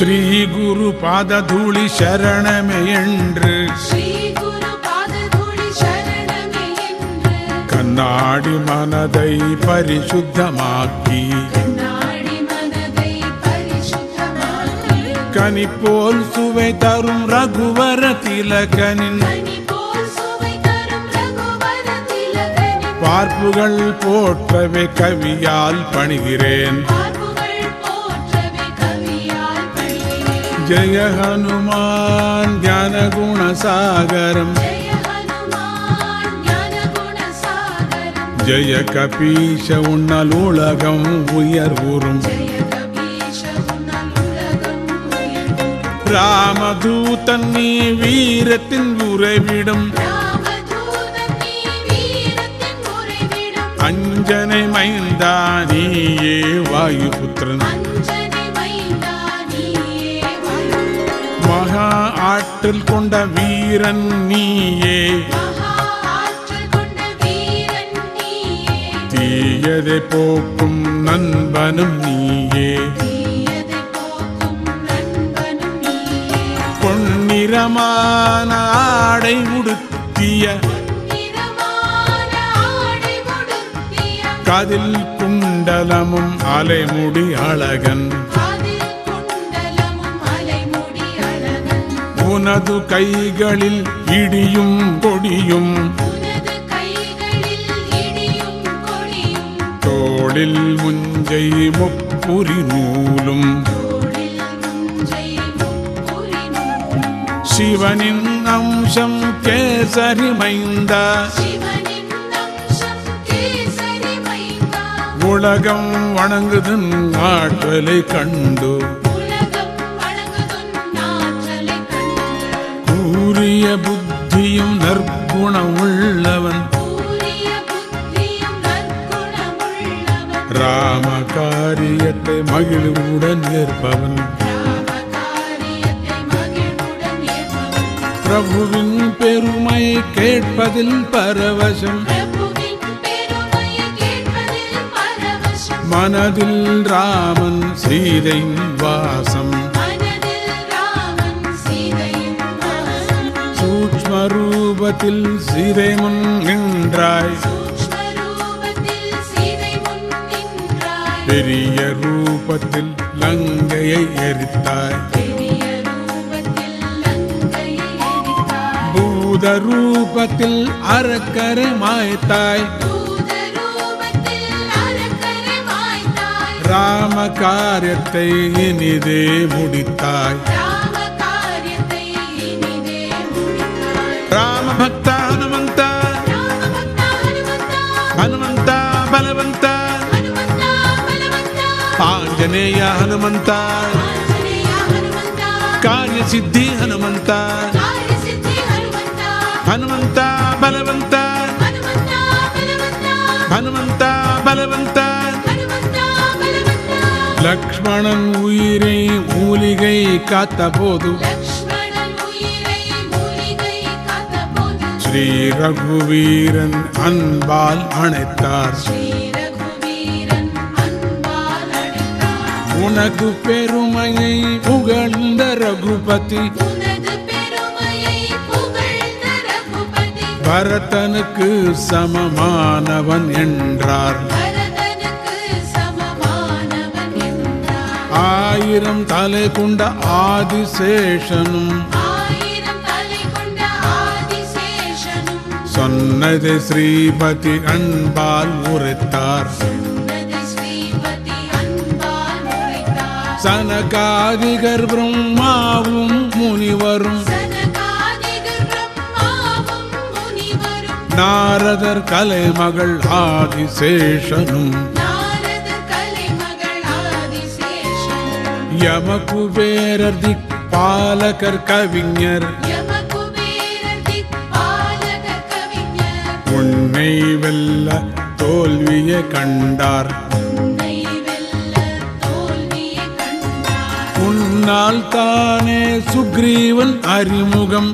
ஸ்ரீ குரு பாததூளி சரணமே என்று கண்ணாடி மனதை பரிசுத்தமாக்கி கனி போல் சுவை தரும் ரகுவர திலகனின் பார்ப்புகள் போற்றவே கவியால் பணிகிறேன். ஜெய ஹனுமான் ஞான குணசாகரம் ஜெய கபீஷ உன்னல் உலகம் உயர்வுறும் ராமதூதன் நீ வீரத்தின் உறைவிடும் அஞ்சனை மைந்தா நீயே வாயுபுத்திரன் மகா ஆற்றல் கொண்ட வீரன் நீயே தீயதை போக்கும் நண்பனும் நீயே பொன்னிறமான ஆடை உடுத்திய காதில் குண்டலமும் அலைமுடி அழகன் உனது கைகளில் இடியும் கொடியும் தோளில் முஞ்சை முப்புரி நூலும் சிவனின் அம்சம் கேசரி மைந்தா உலகம் வணங்குதன் ஆற்றலை கண்டு கூறிய புத்தியும் நற்குணம் உள்ளவன் ராம காரியத்தை மகிழ்வுடன் ஏற்பவன் பிரபுவின் பெருமை கேட்பதில் பரவசம் மனதில் ராமன் சீதையின் வாசம் சூக்ஷ்ம ரூபத்தில் சீதை முன் நின்றாய் பெரிய ரூபத்தில் லங்கையை எரித்தாய் பூத ரூபத்தில் அரக்கரை மாய்த்தாய் ராம காரியத்தை இனிதே முடித்தாய் ராம பக்த ஹனுமந்த ஹனுமந்த பலவந்த ஆஞ்சನೇಯ ಹನುಮಂತ ಕಾರ್ಯ ಸಿದ್ಧಿ ಹನುಮಂತ ಹನುಮಂತ ಬಲವಂತ ಹನುಮಂತ ಬಲವಂತ லக்ஷ்மணன் உயிரை மூலிகை காத்த போது ஸ்ரீ ரகுவீரன் அன்பால் அணைத்தார் உனக்கு பெருமையை புகழ்ந்த ரகுபதி பரதனுக்கு சமமானவன் என்றார். ஆயிரம் தலை கொண்ட ஆதிசேஷனும் சொன்னது ஸ்ரீபதி அன்பால் உரைத்தார். சனகாதிகர் பிரம்மாவும் முனிவரும் நாரதர் கலைமகள் ஆதிசேஷனும் யமகுபேரர் திக்பாலகர் கவிஞர் உன்னை வெல்ல தோல்வியை கண்டார். உன்னால் தானே சுக்ரீவன் அறிமுகம்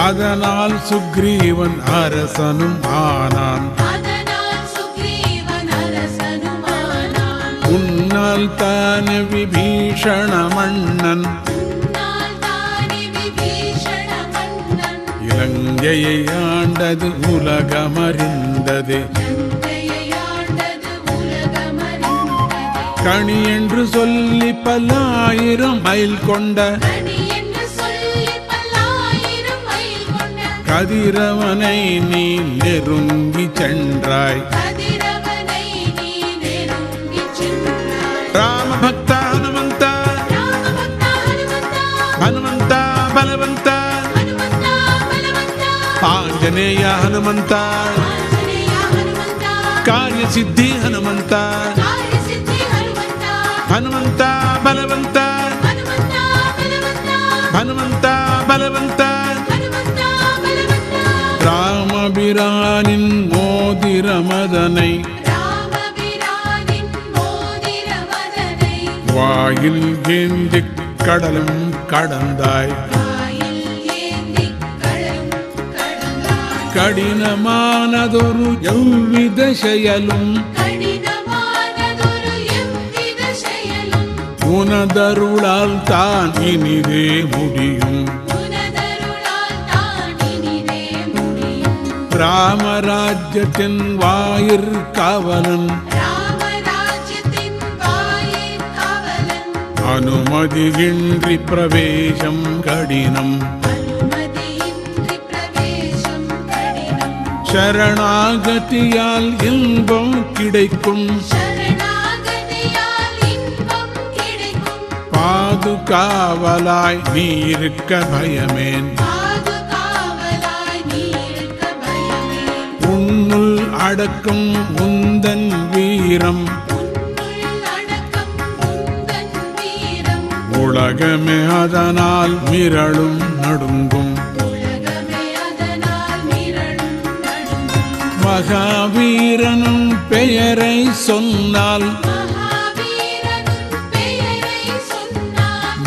அதனால் சுக்ரீவன் அரசனும் ஆனான். உன் உன்னால் தானே விபீஷண மன்னன் இலங்கையை ஆண்டது உலகமறிந்தது. கணி என்று சொல்லி பல்லாயிரம் மைல் கொண்ட கதிரவனை நீ நெருங்கி சென்றாய். ராம பக்த ஹனுமந்த ஹனுமந்த பலவந்த ஆஞ்சநேய ஹனுமந்த ಕಾರ್ಯ ಸಿದ್ಧಿ ಹನುಮಂತ ಹನುಮಂತ ಬಲವಂತ ಹನುಮಂತ ಬಲವಂತ ராமபிரானின் மோதிர மதனை வாயில் ஏந்தி கடலும் கடந்தாய். கடினமானதொரு எவ்வித செயலும் உனதருளால் தான் இனிதே முடியும். ராமராஜ்யத்தின் வாயிற் காவலன் அனுமதியின்றி பிரவேசம் கடினம். சரணாகதியால் இன்பம் கிடைக்கும். பாதுகாவலாய் நீ இருக்க பயமேன். உன்னுள் அடக்கும் உந்தன் வீரம் உலகமே அதனால் மிரளும் நடுங்கும். மகாவீரனும் பெயரை சொன்னால்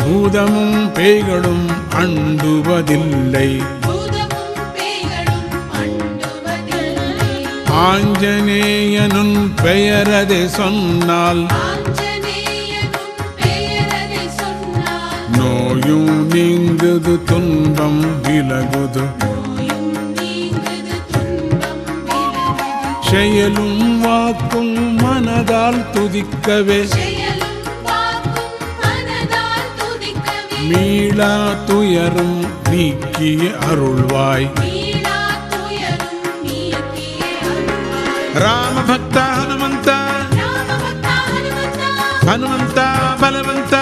பூதமும் பேய்களும் அண்டுவதில்லை. ஆஞ்சநேயனும் பெயரதை சொன்னால் நோயும் நீங்குது துன்பம் விலகுது. செயலும் வாக்கும் மனதால் துதிக்கவே மீளா துயரும் நீக்கிய அருள்வாய். ராம பக்த ஹனுமந்த ஹனுமந்த பலவந்த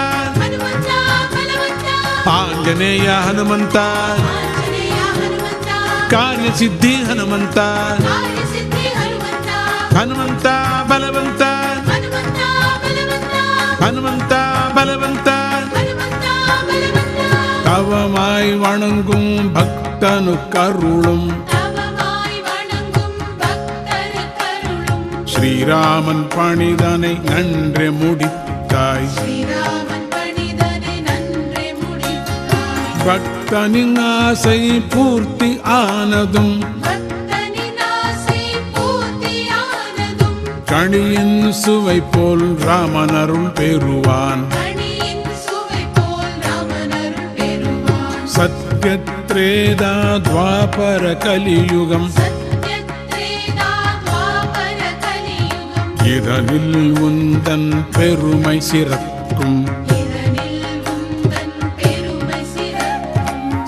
ஆஞ்சநேய ಹನುಮಂತ ಕಾರ್ಯ ಸಿದ್ಧಿ ಹನುಮಂತ ಹನುಮಂತ ಬಲವಂತ ಹನುಮಂತ ಬಲವಂತ தவமாய் வணங்கும் பக்தனு கருளும் ஸ்ரீராமன் பணிதனை நன்றே முடித்தாய். பக்தனின் ஆசை பூர்த்தி ஆனதும் கணியின் சுவை போல் ராமன் அருள் பெறுவான். சத்யத்ரேதா துவாபர கலியுகம் இதனில் உந்தன் பெருமை சிறக்கும்.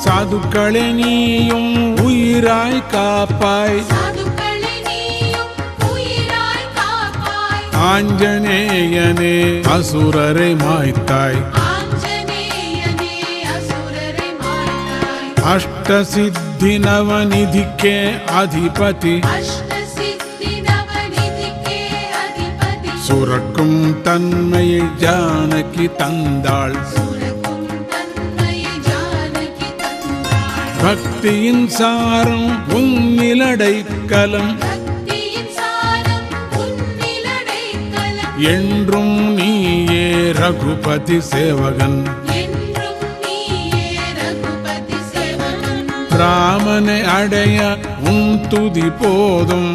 சாதுக்களை நீயும் உயிராய் காப்பாய். ஆஞ்சநேயனே அசுரரை மாய்த்தாய். அஷ்டசித்தி நவநிதிக்கே அதிபதி சுரக்கும் தன்மையை ஜானகி தந்தாள். பக்தியின் சாரம் உன்னிலடைக்கலம் என்றும் நீயே ரகுபதி சேவகன். ராமனை அடைய உன் துதி போதும்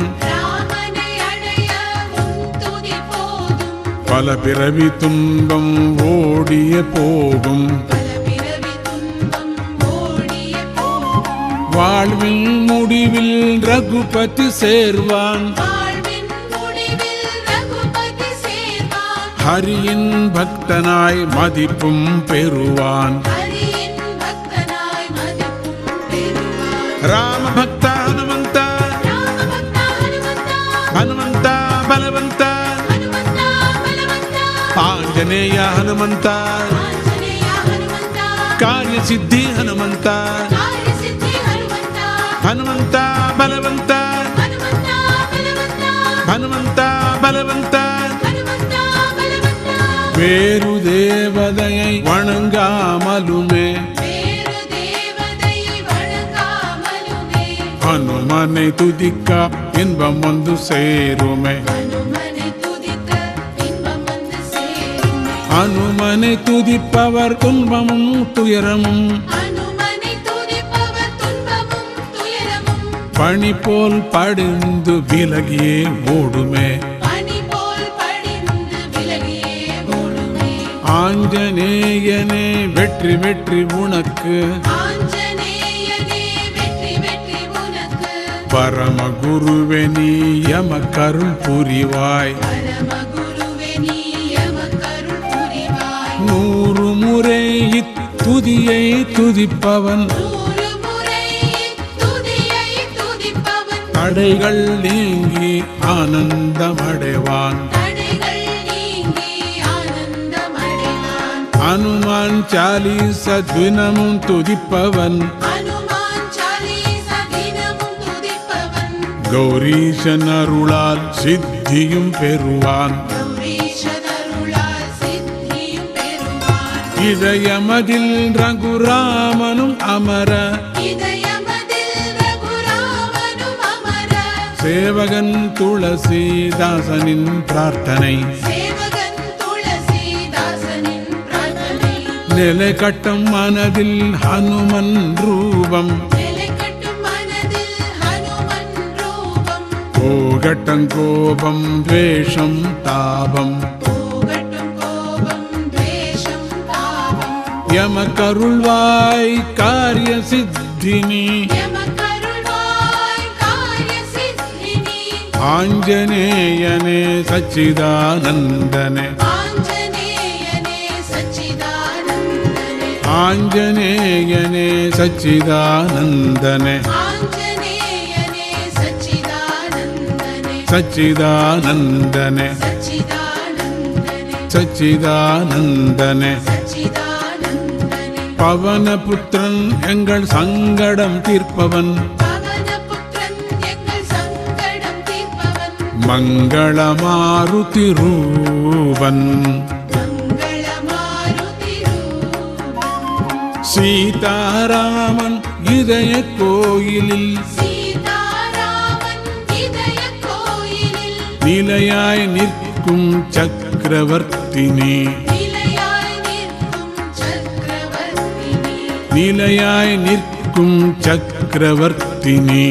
பல பிறவி துன்பம் ஓடிய போகும் வாழ்வின் முடிவில் ரகுபதி சேர்வான் ஹரியின் பக்தனாய் மதிப்பும் பெறுவான் ராம பக்த ஹனுமந்த ஹனுமந்த பலவந்த ஆஞ்சநேய ஹனுமந்த ಕಾರ್ಯ ಸಿದ್ಧಿ ಹನುಮಂತ ಹನುಮಂತ ಬಲವಂತ ಹನುಮಂತ ಬಲವಂತ வேறு தேவதையை வணங்காமலுமே ஹனுமனை துதிக்க இன்பம் வந்து சேருமே ஹனுமனை துதிப்பவர் துன்பமும் துயரமும் பனி போல் படிந்து விலகியே ஓடுமே ஆஞ்சநேயனே வெற்றி வெற்றி உனக்கு பரமகுருவே நீ எமக்கருள் புரிவாய் 100 முறை இத்துதியை துதிப்பவன் தடைகள் நீங்கி ஆனந்தமடைவான் ஹனுமான் சாலீச தினமும் துதிப்பவன் கௌரீஷன் அருளால் சித்தியும் பெறுவான் இதயமதில் ரகுராமனும் அமர சேவகன் துளசிதாசனின் பிரார்த்தனை நிலை கட்டும் மனதில் ஹனுமன் ரூபம் போகட்டும் கோபம் துவேஷம் தாபம் யமக்கருள்வாய் காரிய சித்தினி ஆஞ்சநேயனே சச்சிதானந்தனே ஆஞ்சநேயனே சச்சிதானந்தனே சச்சிதானந்தனே சச்சிதானந்தனே பவனபுத்திரன் எங்கள் சங்கடம் தீர்ப்பவன் மங்களமாருதி ரூபன் சீதாராமன் இதய கோயிலில் நிலையாய் நிற்கும் சக்கரவர்த்தினி நிலையாய் நிற்கும் சக்கரவர்த்தினி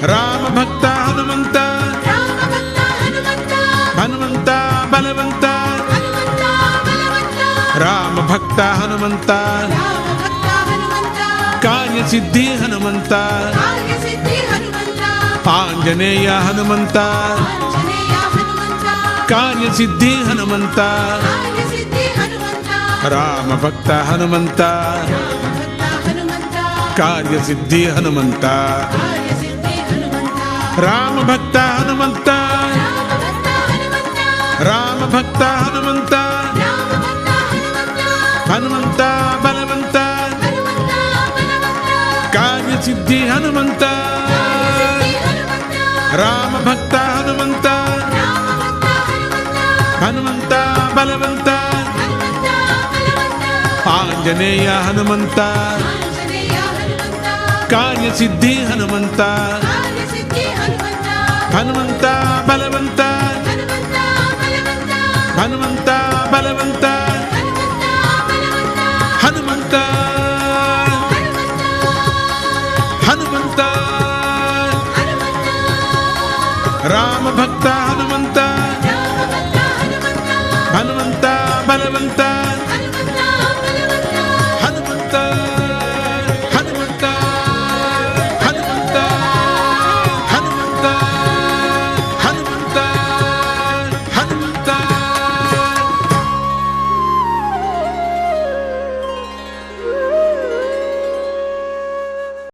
ராம பக்த ஹனுமந்த ஹனுமந்த பலவந்த ராம ಭಕ್ತ ಹನುಮಂತ ಕಾರ್ಯ ಸಿದ್ಧಿ ಹನುಮಂತ ಆಂಜನೇಯ ಹನುಮಂತ ಕಾರ್ಯ ಸಿದ್ಧಿ ಹನುಮಂತ ರಾಮ ಭಕ್ತ ಹನುಮಂತ ಕಾರ್ಯ ಸಿದ್ಧಿ ಹನುಮಂತ ರಾಮ ಭಕ್ತ ಹನುಮಂತ ರಾಮ ಭಕ್ತ ಹನುಮಂತ ಹನುಮಂತ ಬಲವಂತ ಕಾರ್ಯ ಸಿದ್ಧಿ ಹನುಮಂತ ರಾಮ ಭಕ್ತ ಹನುಮಂತ ಹನುಮಂತ ಬಲವಂತ ಆಂಜನೇಯ ಹನುಮಂತ ಕಾರ್ಯ ಸಿದ್ಧಿ ಹನುಮಂತ ಹನುಮಂತ ಬಲವಂತ ಹನುಮಂತ ಬಲವಂತ ಹನುಮಂತ ಹನುಮಂತ ರಾಮ ಭಕ್ತ ಹನುಮಂತ ಹನುಮಂತ ಬಲವಂತ